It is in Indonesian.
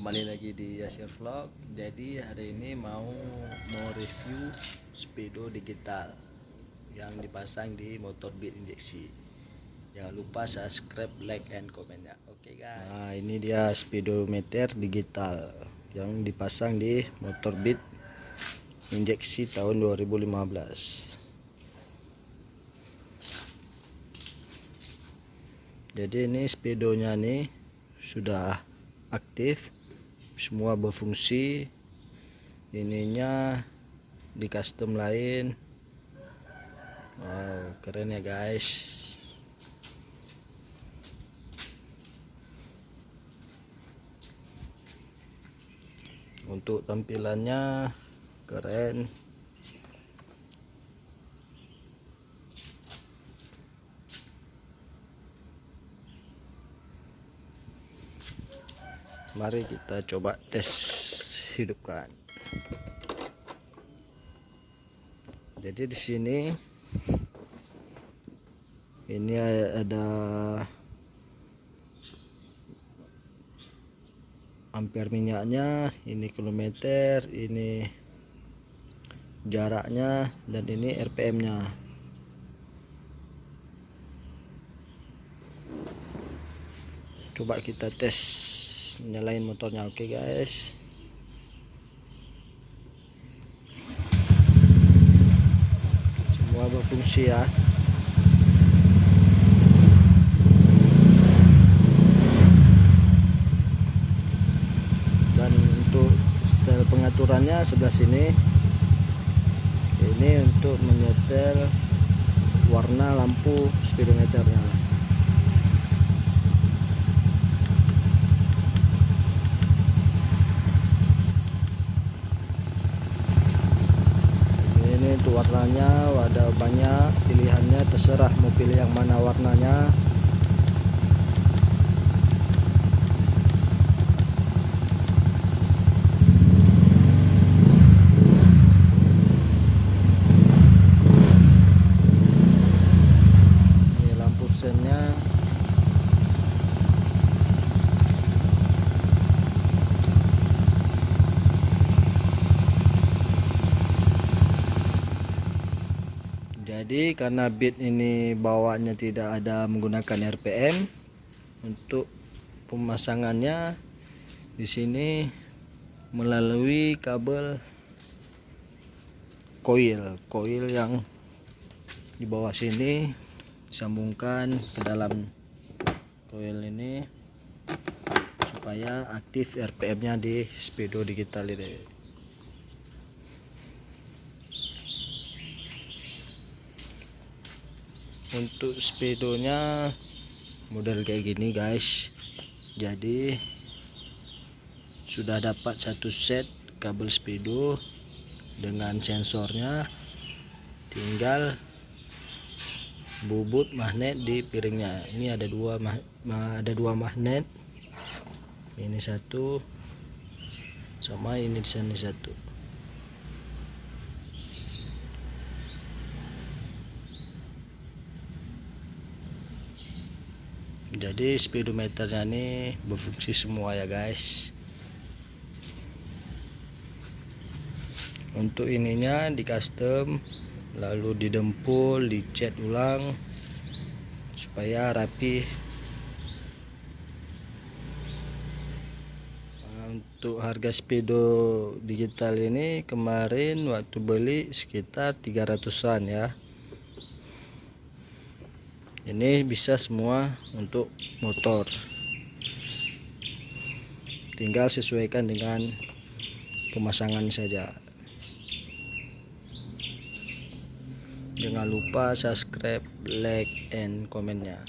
kembali lagi di Yasir Vlog. Jadi hari ini mau review speedo digital yang dipasang di motor Beat injeksi. Jangan lupa subscribe, like, and comment ya. Oke guys. Nah, ini dia speedometer digital yang dipasang di motor Beat injeksi tahun 2015. Jadi ini speedonya nih sudah aktif, semua berfungsi. Ininya di custom lain. Wow, keren ya guys. Untuk tampilannya keren. Mari kita coba tes hidupkan. Jadi di sini ini ada ampere minyaknya, ini kilometer, ini jaraknya, dan ini RPM-nya. Coba kita tes nyalain motornya. Oke guys, semua berfungsi ya. Dan untuk setel pengaturannya sebelah sini, ini untuk menyetel warna lampu speedometernya. Untuk warnanya ada banyak pilihannya, terserah mau pilih yang mana warnanya. Ini lampu sennya. Jadi karena Beat ini bawaannya tidak ada menggunakan RPM, untuk pemasangannya di sini melalui kabel koil yang di bawah sini, disambungkan ke dalam koil ini supaya aktif RPM-nya di speedo digital ini. Untuk speedonya model kayak gini guys. Jadi sudah dapat satu set kabel speedo dengan sensornya, tinggal bubut magnet di piringnya. Ini ada dua magnet, ini satu sama ini di sana satu. Jadi speedometernya ini berfungsi semua ya guys. Untuk ininya di custom, lalu didempul, dicat ulang supaya rapi. Untuk harga speedo digital ini kemarin waktu beli sekitar 300-an ya. Ini bisa semua untuk motor, tinggal sesuaikan dengan pemasangan saja. Jangan lupa subscribe, like, and comment-nya.